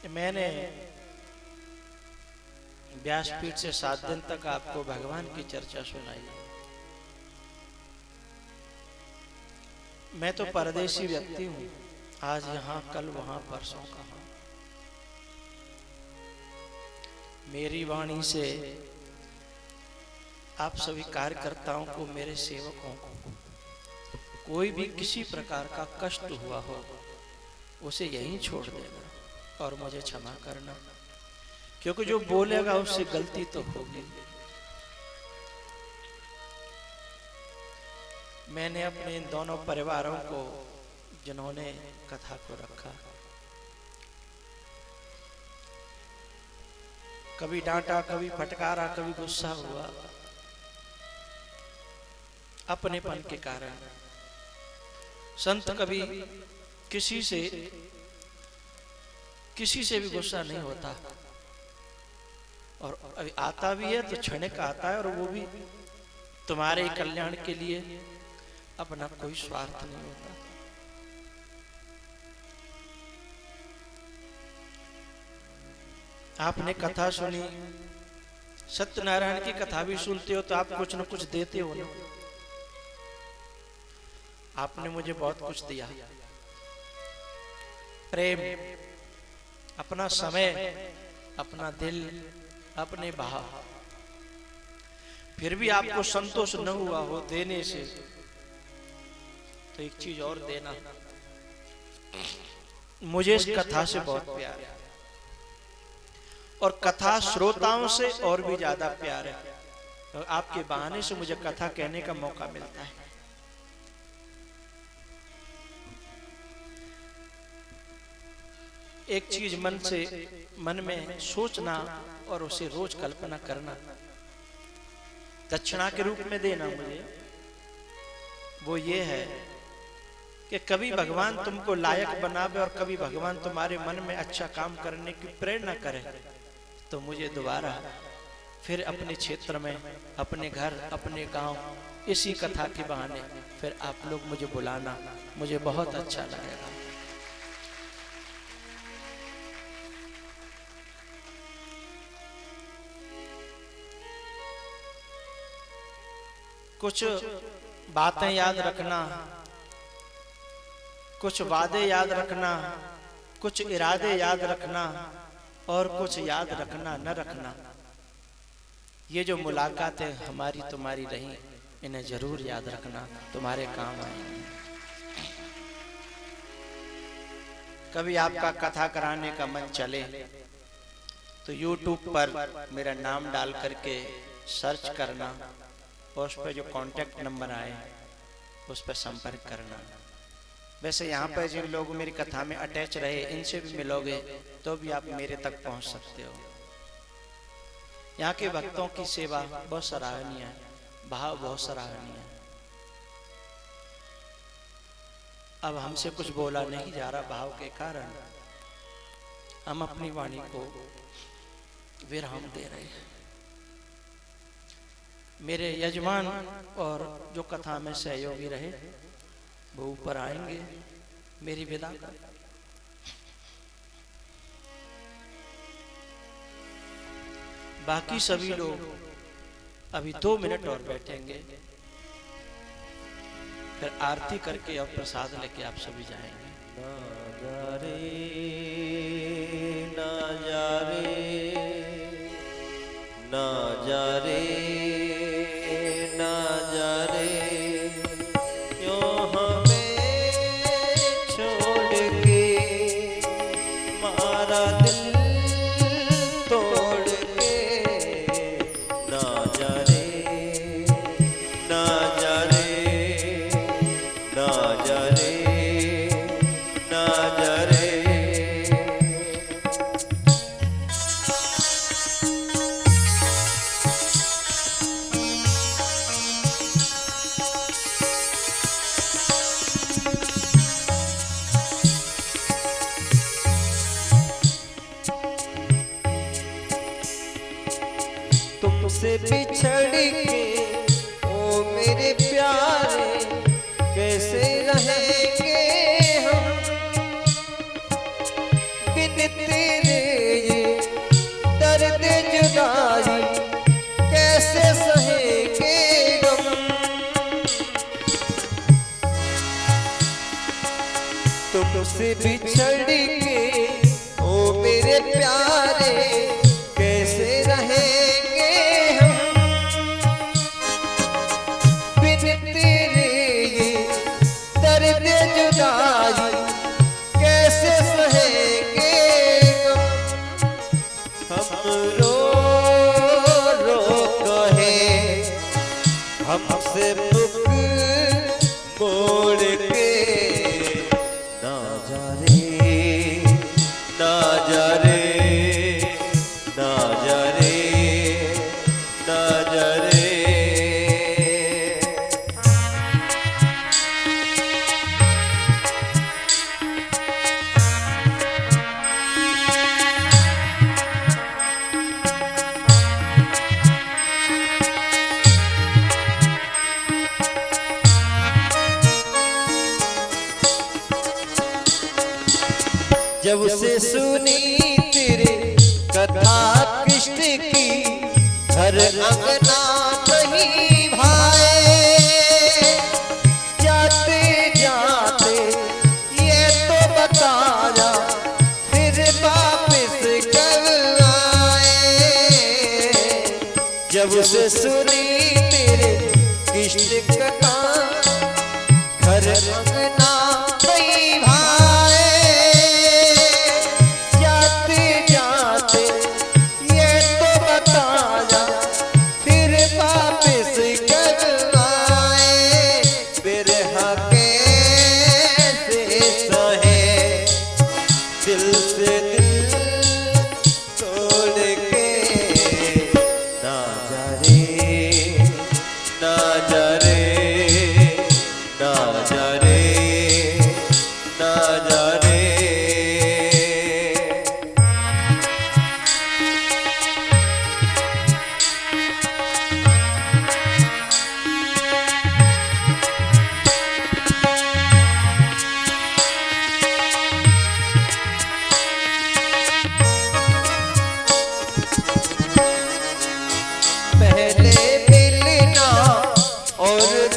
मैंने व्यासपीठ से 7 दिन तक आपको भगवान की चर्चा सुनाई। मैं तो परदेशी व्यक्ति हूं, आज यहां कल वहां परसों कहां। मेरी वाणी से आप सभी कार्यकर्ताओं को, मेरे सेवकों को कोई भी किसी प्रकार का कष्ट हुआ हो उसे यहीं छोड़ देना और मुझे क्षमा करना, क्योंकि जो बोलेगा उससे गलती तो होगी। मैंने अपने इन दोनों परिवारों को, जिन्होंने कथा को रखा, कभी डांटा, कभी फटकारा, कभी गुस्सा हुआ, अपनेपन के कारण। संत कभी किसी से भी गुस्सा नहीं होता, और अभी आता भी है तो क्षणिक आता है, और वो भी तुम्हारे कल्याण के लिए, अपना कोई स्वार्थ नहीं होता। आपने कथा सुनी, सत्यनारायण की कथा भी सुनते हो तो आप कुछ न कुछ देते हो ना। आपने मुझे बहुत कुछ दिया, प्रेम, अपना समय, अपना दिल, अपने भाव। फिर भी आपको संतोष न हुआ हो देने से, तो एक चीज और देना। मुझे इस कथा से बहुत प्यार है, और कथा श्रोताओं से और भी ज्यादा प्यार है। तो आपके बहाने से मुझे कथा कहने का मौका मिलता है। एक चीज मन में सोचना और उसे रोज कल्पना करना, दक्षिणा के रूप में देना मुझे, वो ये है कि कभी भगवान तुमको लायक बनावे और कभी भगवान तुम्हारे मन में अच्छा काम करने की प्रेरणा करे, तो मुझे दोबारा फिर अपने क्षेत्र में, अपने घर, अपने गांव, इसी कथा के बहाने फिर आप लोग मुझे बुलाना, मुझे बहुत अच्छा लगेगा। कुछ बातें याद रखना, कुछ वादे याद रखना, कुछ इरादे याद रखना, और कुछ याद रखना न रखना। ये जो मुलाकातें हमारी तुम्हारी रही, इन्हें जरूर याद रखना, तुम्हारे काम आएंगे। कभी आपका कथा कराने का मन चले तो YouTube पर मेरा नाम डाल करके सर्च करना, और उस पर जो कांटेक्ट नंबर आए उस पर संपर्क करना। वैसे यहाँ पर जिन लोग मेरी कथा में अटैच रहे, इनसे भी मिलोगे तो भी आप मेरे तक पहुँच सकते हो। यहाँ के भक्तों की सेवा बहुत सराहनीय है, भाव बहुत सराहनीय है। अब हमसे कुछ बोला नहीं जा रहा भाव के कारण, हम अपनी वाणी को विराम दे रहे हैं। मेरे यजमान और जो कथा में सहयोगी रहे वो ऊपर आएंगे, मेरी विदा कर। बाकी सभी लोग अभी 2 मिनट और बैठेंगे, फिर आरती करके और प्रसाद लेके आप सभी जाएंगे। ना जा रे, ना जा रे, ना जा रे, ना जा रे, क्यों हमें छोड़ के मारा दिल तोड़ के। ना जा रे, ना जा रे, ना जा रे, ना जा रे। तुमसे बिछड़ के ओ मेरे प्यारे, कैसे रहेंगे हम बिन तेरे ये दर्द जुदाई कैसे सहेंगे हम। तुमसे बिछड़ के ओ मेरे प्यारे कैसे रहेंगे हम। बिन तेरे ये दर्द जुदाई कैसे सहेंगे हम। रो रो कहे हमसे मुख मोड़ के ना जा रे ना जा रे ना जा रे ना जा रे। जब से सुनी तेरे कथा कृष्ण की घर अंगना नहीं भाए। जाते जाते ये तो बता जा फिर वापस कब आए। जब से सुनी तेरे कृष्ण कथा घर अंगना नहीं भाए।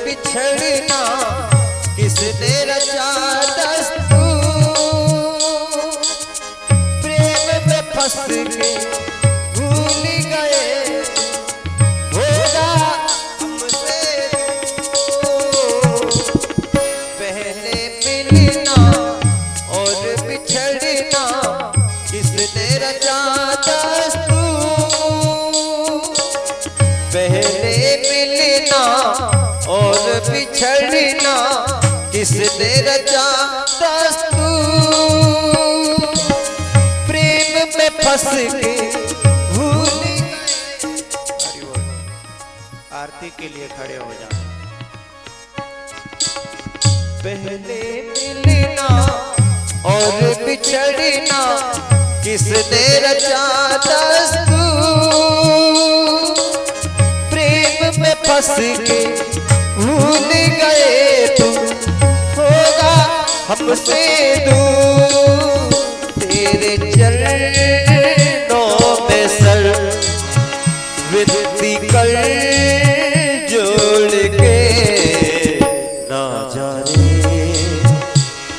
बिछड़ना किसने रचा दस्तूर। प्रेम में फंस के भूल गए होगा हमसे दूर। पहले मिलना और बिछड़ना किसने रचा दस्तूर। पहले मिलना और बिछड़ना किसने रचा दस्तूर। प्रेम में फंस के भूल गए। आरती के लिए खड़े हो जाओ। पहले मिलना और बिछड़ना किसने रचा दस्तूर। प्रेम में फंस के भूल गए तुम होगा हमसे दूर। तेरे चरणों में सर विनती कर जोड़ के ना जा रे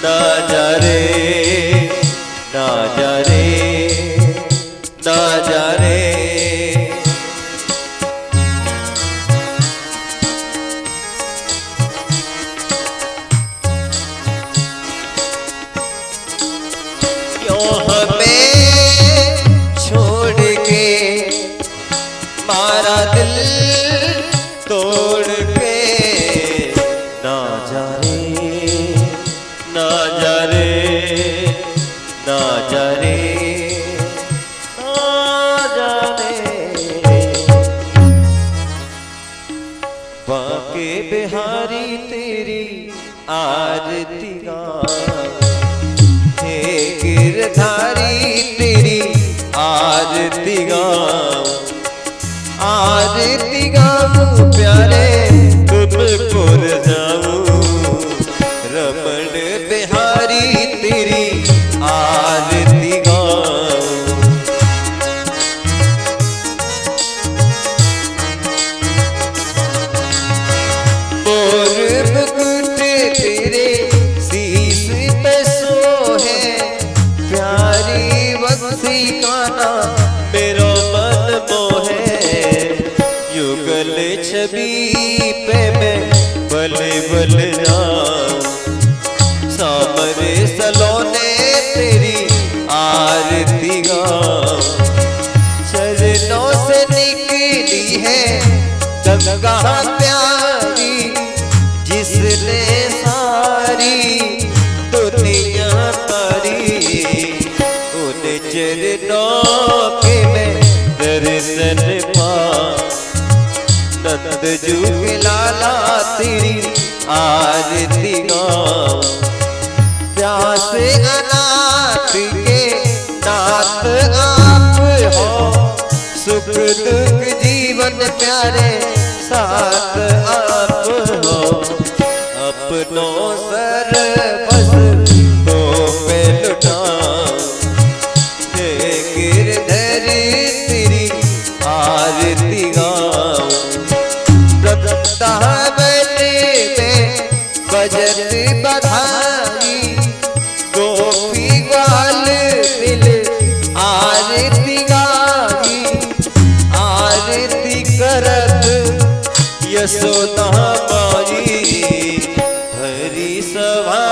ना जा रे ना जा रे ना जा रे। मारा दिल तोड़ के ना जा रे ना जा रे ना जा रे ना जा रे। बांके बिहारी तेरी आरती हे गिरधारी तेरी आरती आरती गाऊं प्यारे तुमको रजाऊं। रमण बिहारी तेरी आरती गाऊं काना मेरो मन मोहे युगल छवि पे मैं बले बल जाऊं सामरे सलोने तेरी आरती गाऊं चरणों से निकली है गंगा प्यारी जिसने सारी दुनिया तारी उन चरणों के मैं दर्शन पा नंद जुग लाला तेरी आरती गाऊं प्यास अनाथ के नाथ आप हो सुख दुख जीवन प्यारे साथ आप हो अपनों सर बस तो पे लुटाऊं हे गिरधर तेरी आरती गाऊं बजत बधाई गोपी ग्वाल मिल आरती गाई आरती करत यशोदा माई हरी सभा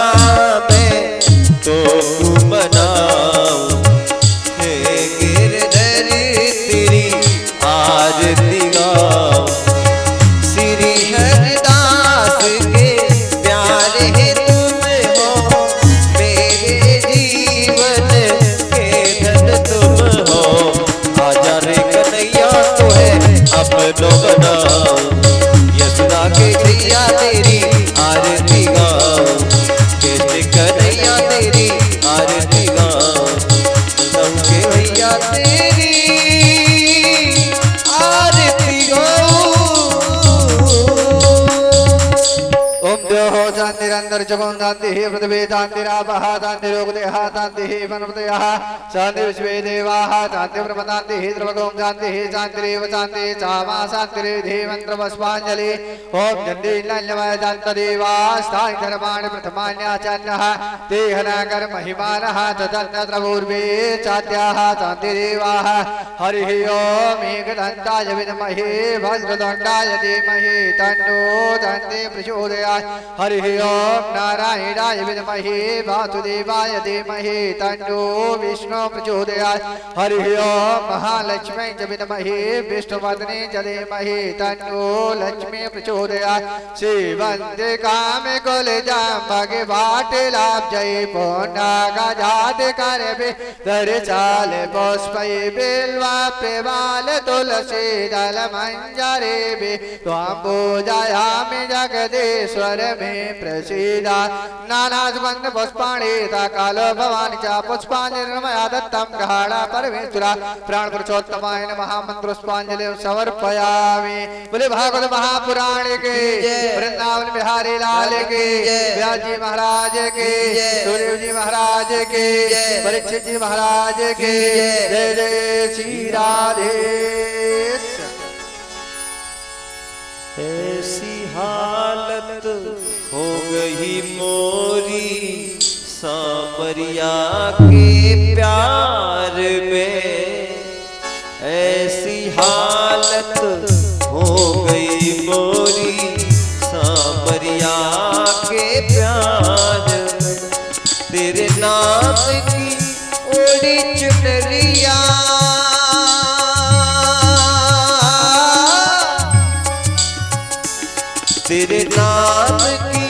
में तो मनाऊं हे गिरधर तेरी आरती गाऊं श्री हरिदास के प्यारे तुम हो मेरे जीवन के धन तुम हो आजा रे कन्हैया तो है अपनो बनाओ यशोदा के भैया तेरी आरती गाओ कृष्ण कन्हैया तेरी आरती गाओ के भैया तेरी आरती गाओ ओम देहो शांतिरंतर जगों शांति हे पृथ्वी शांतिरापः शांतिरोगदेहा शांति हे वनस्पतयः शांति विश्वे देवाः शांति ब्रह्मशांति हे द्रवगों शांति हे शांतिरेव शांति चामा शांतिरेधे मंत्र पुष्पांजलि ओम चंडीलन्यमय शांतदेवास्ताय धर्माणि प्रथमान्याचान्यः ते हनाकर महिमानः तदन्यत्र पूर्वे चात्याः शांतिदेवाः हरिः ओम एकदन्ताय विद्महे वज्रदण्डाय धीमहि तन्नो दन्ते प्रचोदयात् हरिः ओम नारायणाय विद्महे वासुदेवाय धीमहि तन्नो विष्णु प्रचोदयात् हरिः ओम महालक्ष्मी च विद्महे विष्णुवदने च धीमहि तन्नो लक्ष्मी प्रचोदयात् श्रीवन्दे कामे कुलजाम्बगे वाटिलाभ जय पोनागा जात करबे दर चाल पुष्पै बिल्वा प्रेमाल तुलसी दल मंजरे बे त्वां पूजयामि जगदीश्वर में प्रसीदा नाना सुगंध पुष्पाणि काल भवानी च पुष्पांजलिर्मया दत्तं गहाड़ा परमेश्वरा प्राण पुरुषोत्तमाय नमः मंत्र पुष्पांजलि समर्पयामि बोले भागवत महापुराण के वृंदावन बिहारी लाल के व्यास जी महाराज के सुखदेव जी महाराज के परीक्षित जी महाराज के जय जय श्री राधे। ऐसी हालत हो गई मोरी सांवरिया के प्यार में ऐसी हालत हो गई मोरी सांवरिया के प्यार में तेरे नाम की ओढ़ी चुनरिया तेरे नाम की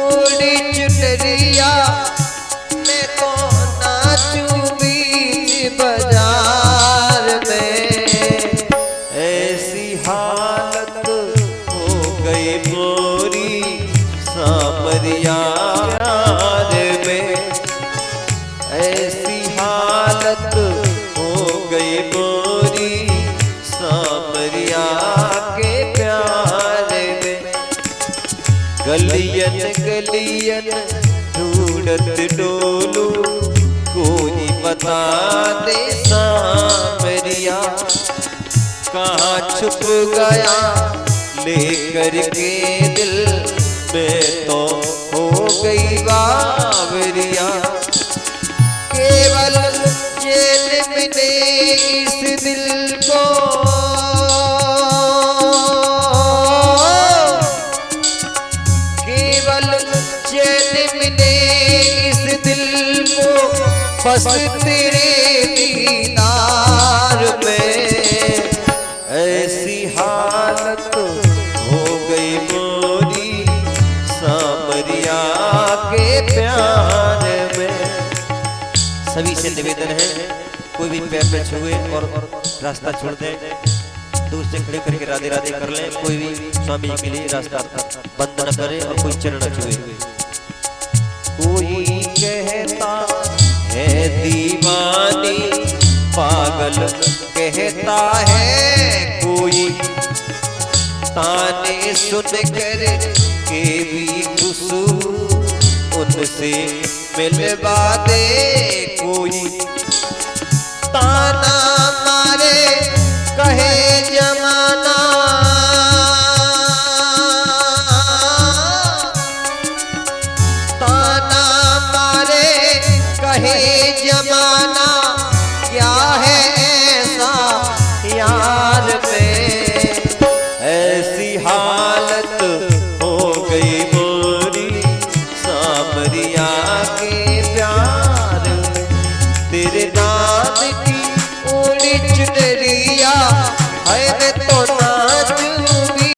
ओढ़ी चुनरिया मैं तो नाचूं बीच बाजार में ऐसी हालत हो गई मोरी सांवरिया प्यार में ऐसी हालत हो गई मोरी सांवरिया के प्यार में गलियन गलियन ढूंढत डोलू कोई बता दे सांवरिया कहाँ छुप गया लेकर के दिल में तो हो गई बावरिया केवल जेल में बस तेरे दीदार में ऐसी हालत हो गई मोरी सामरिया के प्यार में। सभी से निवेदन है, कोई भी पैर पे छुए और रास्ता छोड़ दे, दूर से खड़े करके राधे राधे कर ले। कोई भी स्वामी के लिए रास्ता बंद न करे और कोई चरण न छुए। कोई कहता है दीवानी पागल कहता है कोई, ताने सुन कर के भी खुशू उनसे मिलवा दे कोई। ताना मारे कहे जमाना, ताना मारे कहे जमाना, क्या है ऐसा यार में ऐसी हालत हो गई मोरी सामरिया के प्यार में। तेरे नाम की उड़ी चुनरिया है तो